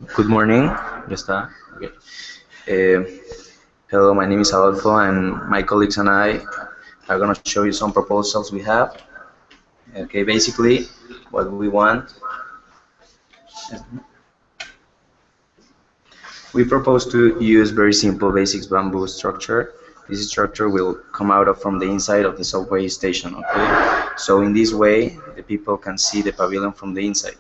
Good morning. Ya está. Okay. Uh, Hello, my name is Adolfo, and my colleagues and I are going to show you some proposals we have. Okay, basically, what we want, we propose to use very simple basics bamboo structure. This structure will come out of from the inside of the subway station. Okay, so in this way, the people can see the pavilion from the inside.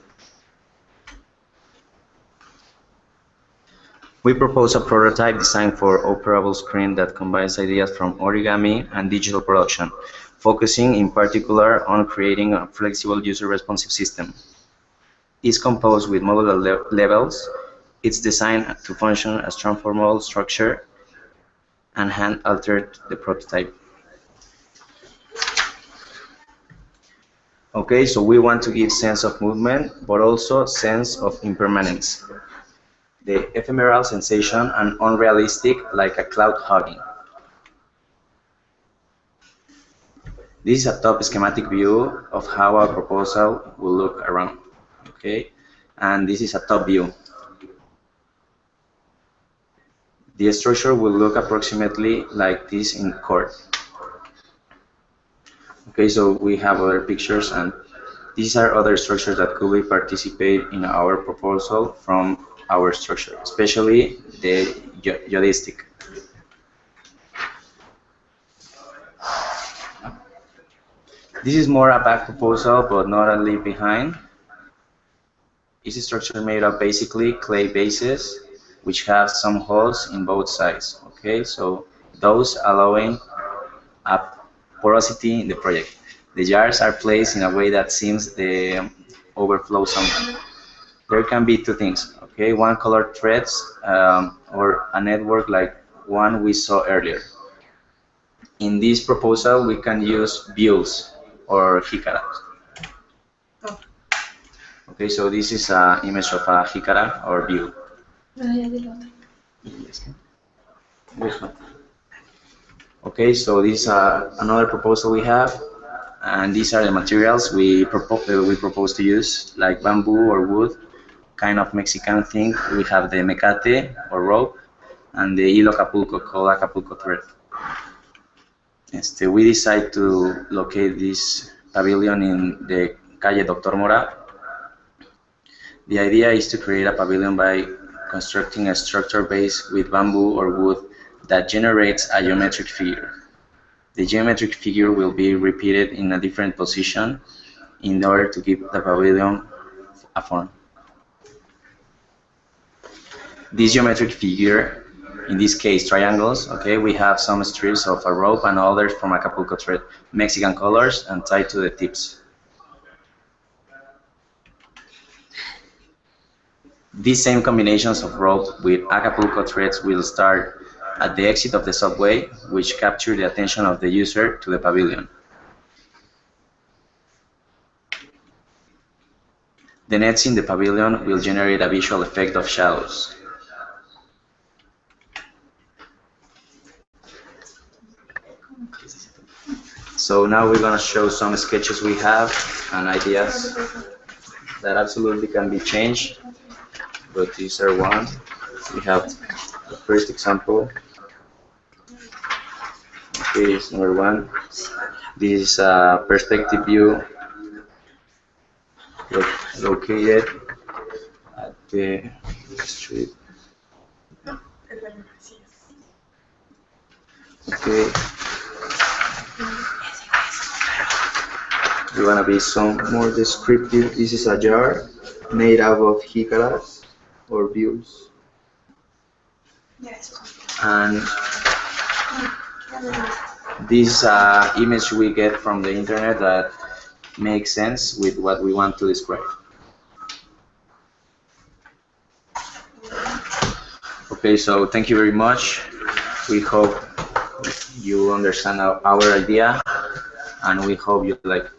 We propose a prototype designed for operable screen that combines ideas from origami and digital production, focusing in particular on creating a flexible user-responsive system. It's composed with modular levels. It's designed to function as transformable structure and hand-altered the prototype. Okay, so we want to give sense of movement, but also sense of impermanence. The ephemeral sensation and unrealistic like a cloud hugging. This is a top schematic view of how our proposal will look around, okay? And this is a top view. The structure will look approximately like this in court. Okay, so we have other pictures, and these are other structures that could be participate in our proposal from our structure, especially the geodesic. This is more a back proposal, but not a leave behind. It's a structure made of basically clay bases, which have some holes in both sides. Okay, so those allowing a porosity in the project. The jars are placed in a way that seems the overflow somewhere. There can be two things. Okay, one colored threads or a network like one we saw earlier. In this proposal, we can use views or jicaras. Okay, so this is an image of a jicara or view. Okay, so this is another proposal we have, and these are the materials we propose to use, like bamboo or wood, kind of Mexican thing. We have the mecate or rope, and the hilo Acapulco called Acapulco thread. We decide to locate this pavilion in the calle Doctor Mora. The idea is to create a pavilion by constructing a structure base with bamboo or wood that generates a geometric figure. The geometric figure will be repeated in a different position in order to give the pavilion a form. This geometric figure, in this case triangles, okay, we have some strips of a rope and others from Acapulco thread, Mexican colors, and tied to the tips. These same combinations of rope with Acapulco threads will start at the exit of the subway, which capture the attention of the user to the pavilion. The nets in the pavilion will generate a visual effect of shadows. So now we're going to show some sketches we have and ideas that absolutely can be changed, but these are one. We have the first example. Okay, it's number one. This is a perspective view located at the street. Okay, we want to be some more descriptive. This is a jar made out of jicaras or views. And this image we get from the internet that makes sense with what we want to describe. Okay, so thank you very much. We hope you understand our idea, and we hope you like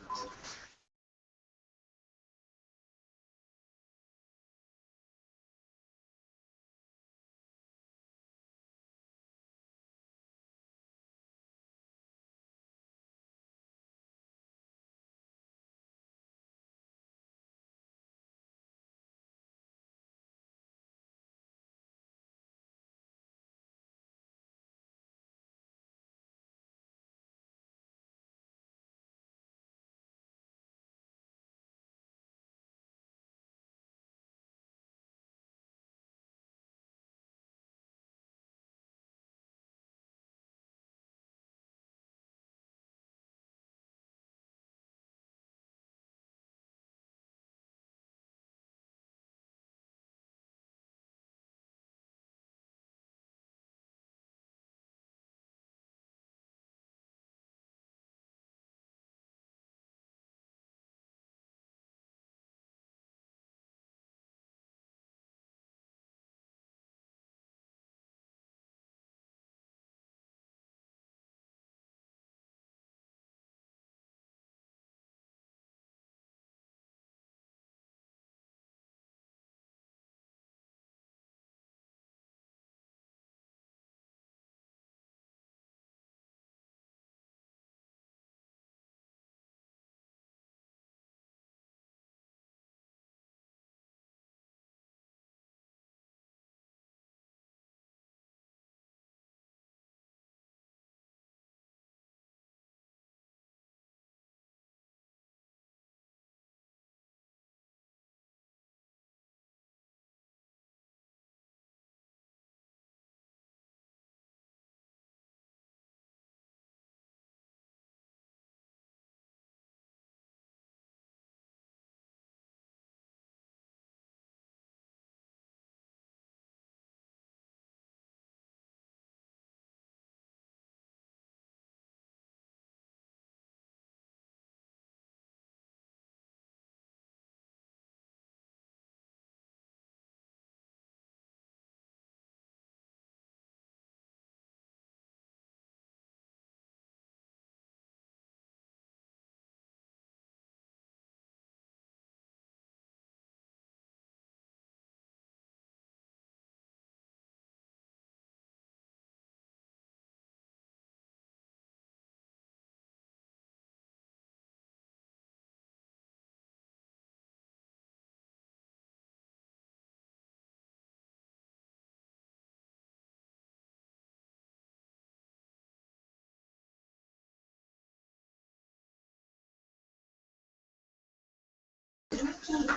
Sí.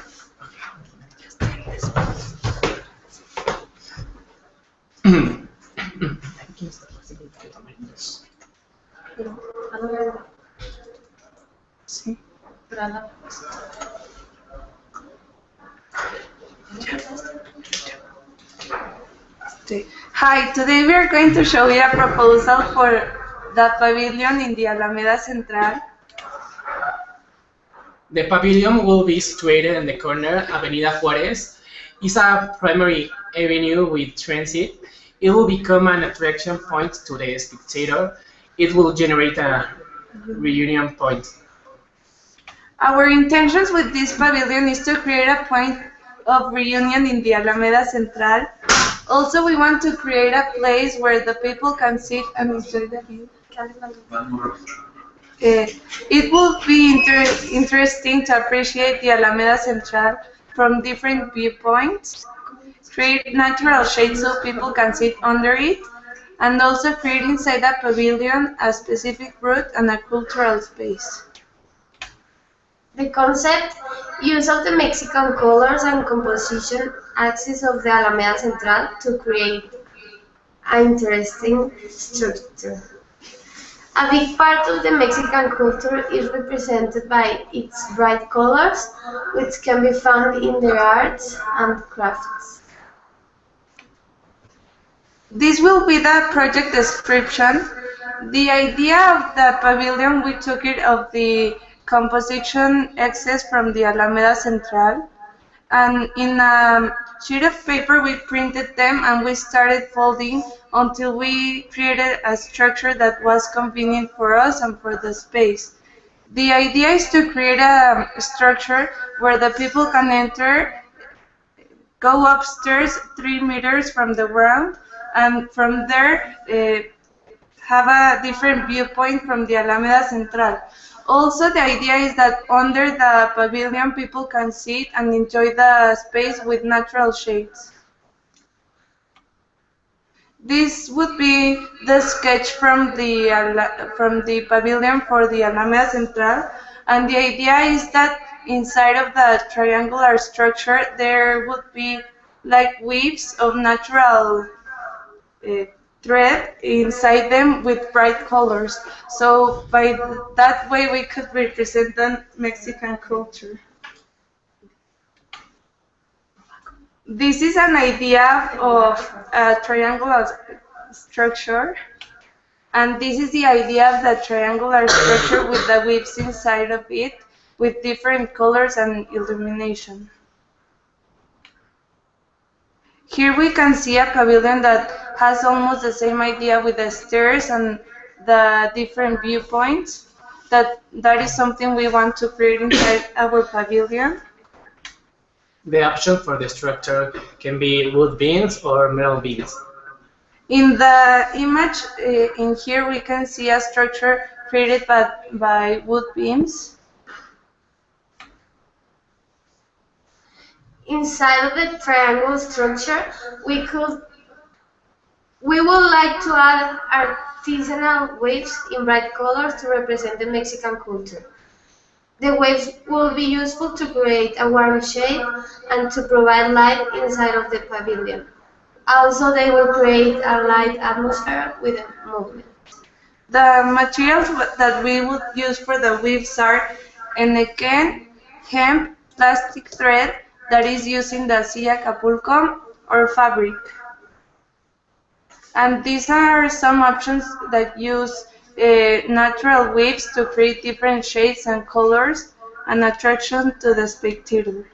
Hi, today we are going to show you a proposal for the pavilion in the Alameda Central. The pavilion will be situated in the corner Avenida Juárez. It's a primary avenue with transit. It will become an attraction point to the spectator. It will generate a reunion point. Our intentions with this pavilion is to create a point of reunion in the Alameda Central. Also, we want to create a place where the people can sit and enjoy the view. It will be interesting to appreciate the Alameda Central from different viewpoints, create natural shade so people can sit under it, and also create inside the pavilion a specific route and a cultural space. The concept, use of the Mexican colors and composition axis of the Alameda Central to create an interesting structure. A big part of the Mexican culture is represented by its bright colors, which can be found in their arts and crafts. This will be the project description. The idea of the pavilion, we took it of the composition access from the Alameda Central. And in a sheet of paper, we printed them and we started folding until we created a structure that was convenient for us and for the space. The idea is to create a structure where the people can enter, go upstairs 3 meters from the ground, and from there have a different viewpoint from the Alameda Central. Also, the idea is that under the pavilion, people can sit and enjoy the space with natural shades. This would be the sketch from the pavilion for the Alameda Central, and the idea is that inside of the triangular structure there would be like weaves of natural uh, thread inside them with bright colors. So by that way we could represent the Mexican culture. This is an idea of a triangular structure, and this is the idea of the triangular structure with the weaves inside of it with different colors and illumination. Here we can see a pavilion that has almost the same idea with the stairs and the different viewpoints. That is something we want to create inside our pavilion. The option for the structure can be wood beams or metal beams. In the image in here we can see a structure created by wood beams. Inside of the triangle structure, we would like to add artisanal waves in bright colors to represent the Mexican culture. The waves will be useful to create a warm shade and to provide light inside of the pavilion. Also, they will create a light atmosphere with movement. The materials that we would use for the weaves are, and again, hemp, plastic thread that is used in the Sea Acapulco, or fabric. And these are some options that use natural weaves to create different shades and colors and attraction to the spectator.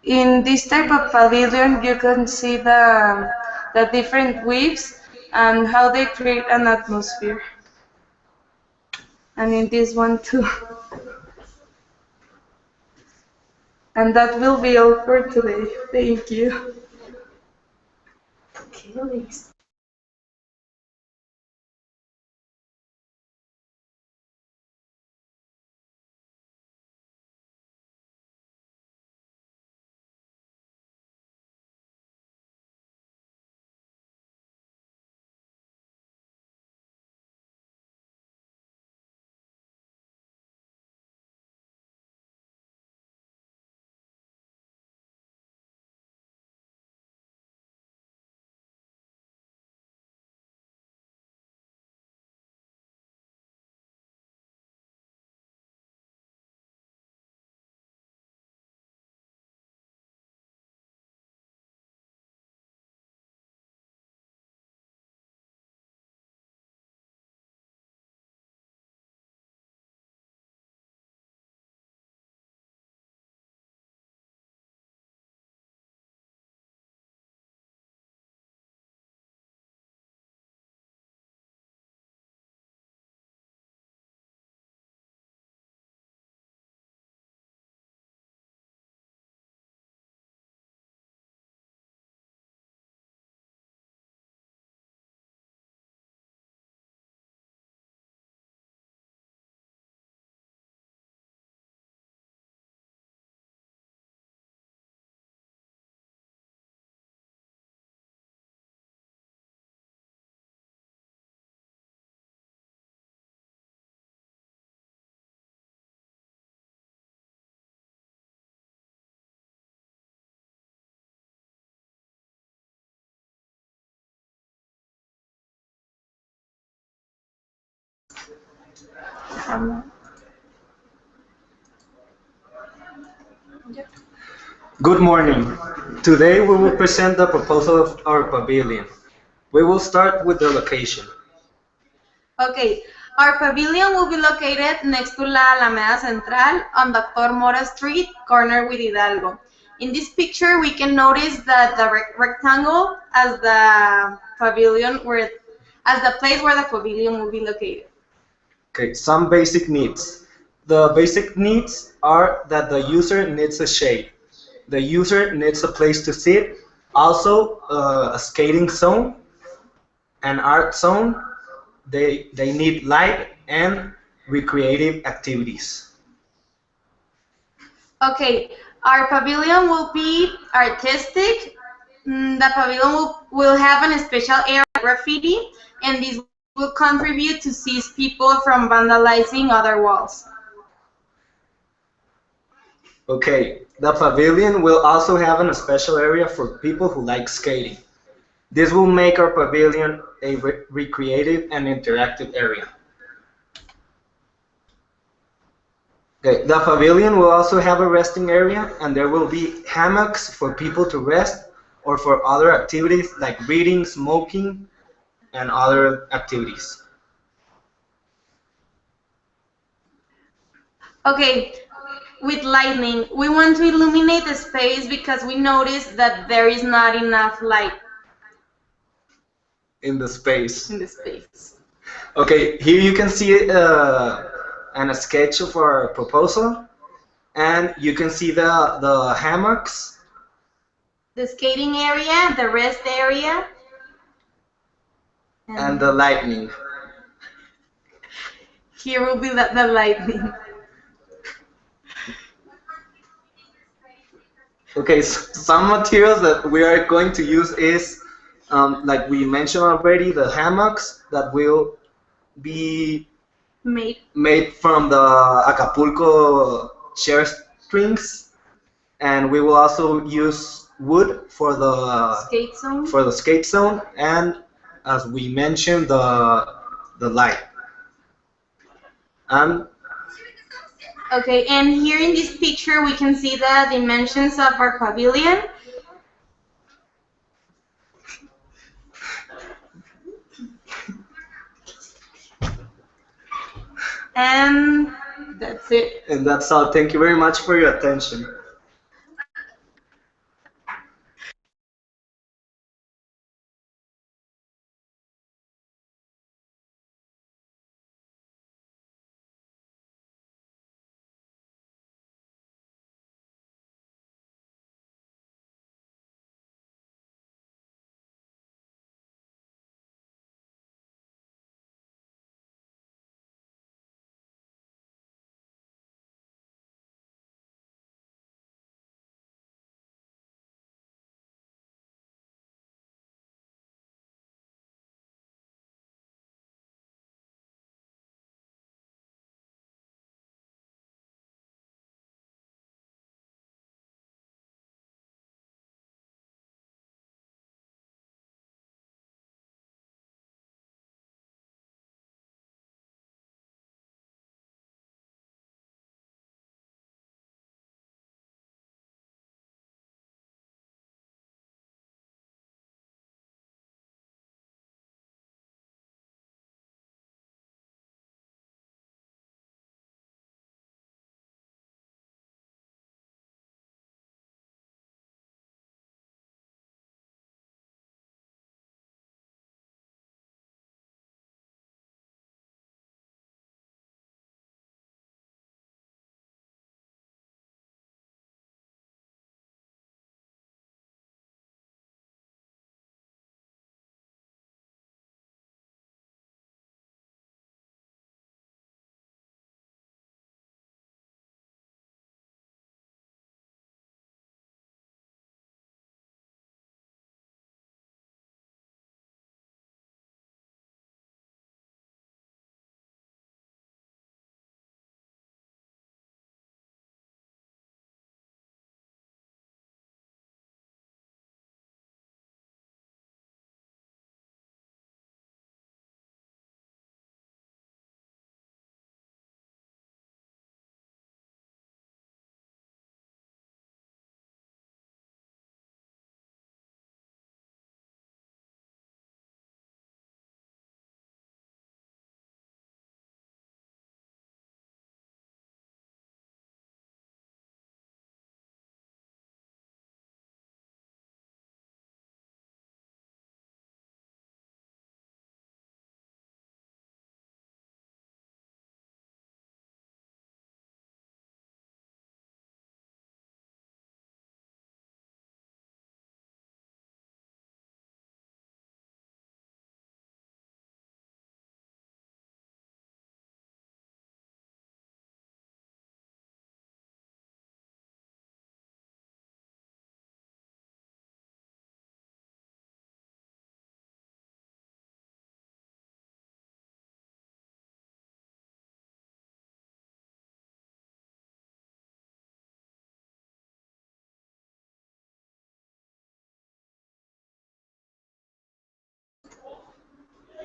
In this type of pavilion, you can see the different weaves and how they create an atmosphere. And in this one too. And that will be all for today. Thank you. Okay, next. Um, Good morning. Today we will present the proposal of our pavilion. We will start with the location. Okay, our pavilion will be located next to La Alameda Central on Dr. Mora Street, corner with Hidalgo. In this picture, we can notice that the rectangle as the pavilion where, as the place where the pavilion will be located. Okay, some basic needs. The basic needs are that the user needs a shade. The user needs a place to sit, also a skating zone, an art zone. They need light and recreative activities. Okay, our pavilion will be artistic. The pavilion will have a special area graffiti, and this will contribute to seize people from vandalizing other walls. Okay, the pavilion will also have a special area for people who like skating. This will make our pavilion a recreative and interactive area. Okay, the pavilion will also have a resting area, and there will be hammocks for people to rest or for other activities like reading, smoking, and other activities. Okay, with lightning, we want to illuminate the space because we noticed that there is not enough light In the space. in the space. Okay, here you can see a sketch of our proposal, and you can see the hammocks The skating area, the rest area, and the lightning. here will be the lightning. Okay, so some materials that we are going to use is, like we mentioned already, the hammocks that will be Made made from the Acapulco chair strings, and we will also use wood skate zone. for the skate zone, and as we mentioned, the light. And Okay, and here in this picture we can see the dimensions of our pavilion. And that's it. and that's all. Thank you very much for your attention.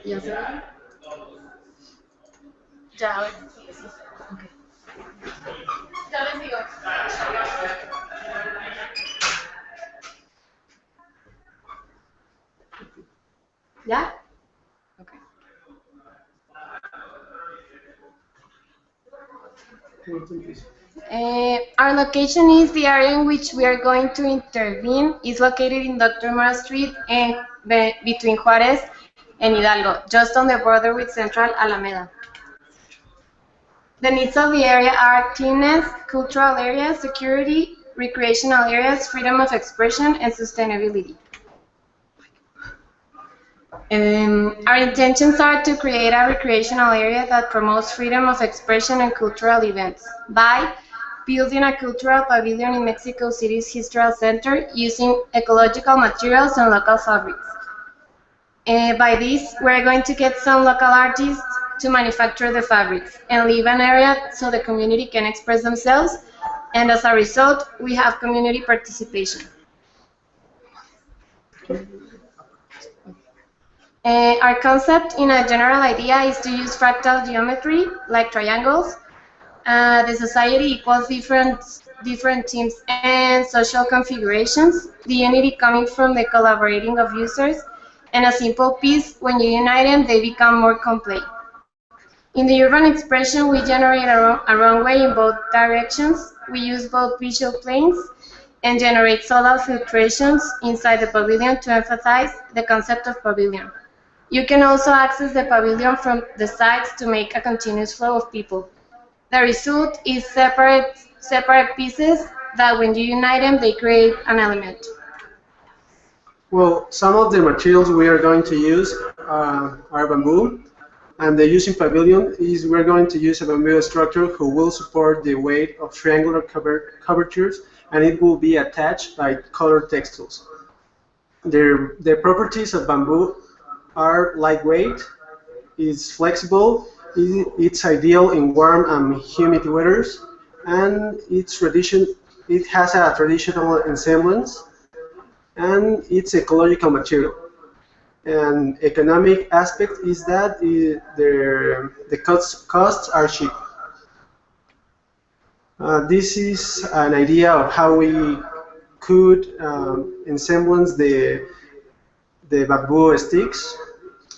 Ya se Ya, a ver. Ok. Ya les digo. ¿Ya? Ok. Our location is the area in which we are going to intervene. Is located in Dr. Mara Street and between Juarez and Hidalgo, just on the border with Central Alameda. The needs of the area are cleanness, cultural areas, security, recreational areas, freedom of expression, and sustainability. Our intentions are to create a recreational area that promotes freedom of expression and cultural events by building a cultural pavilion in Mexico City's Historical Center using ecological materials and local fabrics. By this, we're going to get some local artists to manufacture the fabrics and leave an area so the community can express themselves, and as a result, we have community participation. Our concept in a general idea is to use fractal geometry, like triangles. The society equals different teams and social configurations, the unity coming from the collaborating of users, and a simple piece, when you unite them, they become more complete. In the urban expression, we generate a runway in both directions. We use both visual planes and generate solar filtrations inside the pavilion to emphasize the concept of pavilion. You can also access the pavilion from the sides to make a continuous flow of people. The result is separate pieces that when you unite them, they create an element. Well, some of the materials we are going to use are bamboo, and the using pavilion is we're going to use a bamboo structure who will support the weight of triangular curvatures, and it will be attached by colored textiles. The properties of bamboo are lightweight, is flexible, it's ideal in warm and humid weathers, and it has a traditional ensemblance, and it's ecological material. An economic aspect is that the costs are cheap. This is an idea of how we could ensemble the bamboo sticks,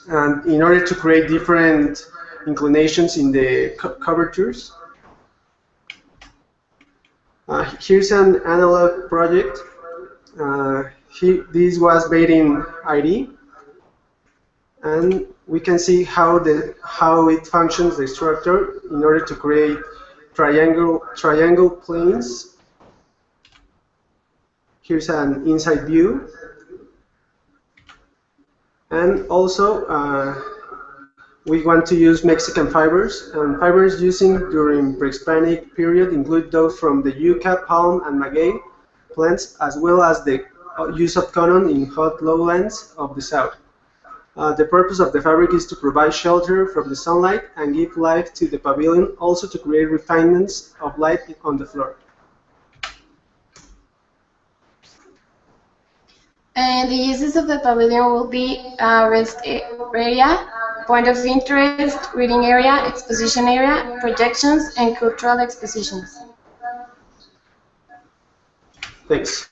and in order to create different inclinations in the curvatures. Here's an analog project. This was made in ID, and we can see how it functions, the structure, in order to create triangle planes. Here's an inside view, and also we want to use Mexican fibers, and fibers using during pre-Hispanic period include those from the yucca, palm, and maguey plants, as well as the use of cotton in hot lowlands of the south. The purpose of the fabric is to provide shelter from the sunlight and give life to the pavilion, also to create refinements of light on the floor. And the uses of the pavilion will be rest area, point of interest, reading area, exposition area, projections, and cultural expositions. Thanks.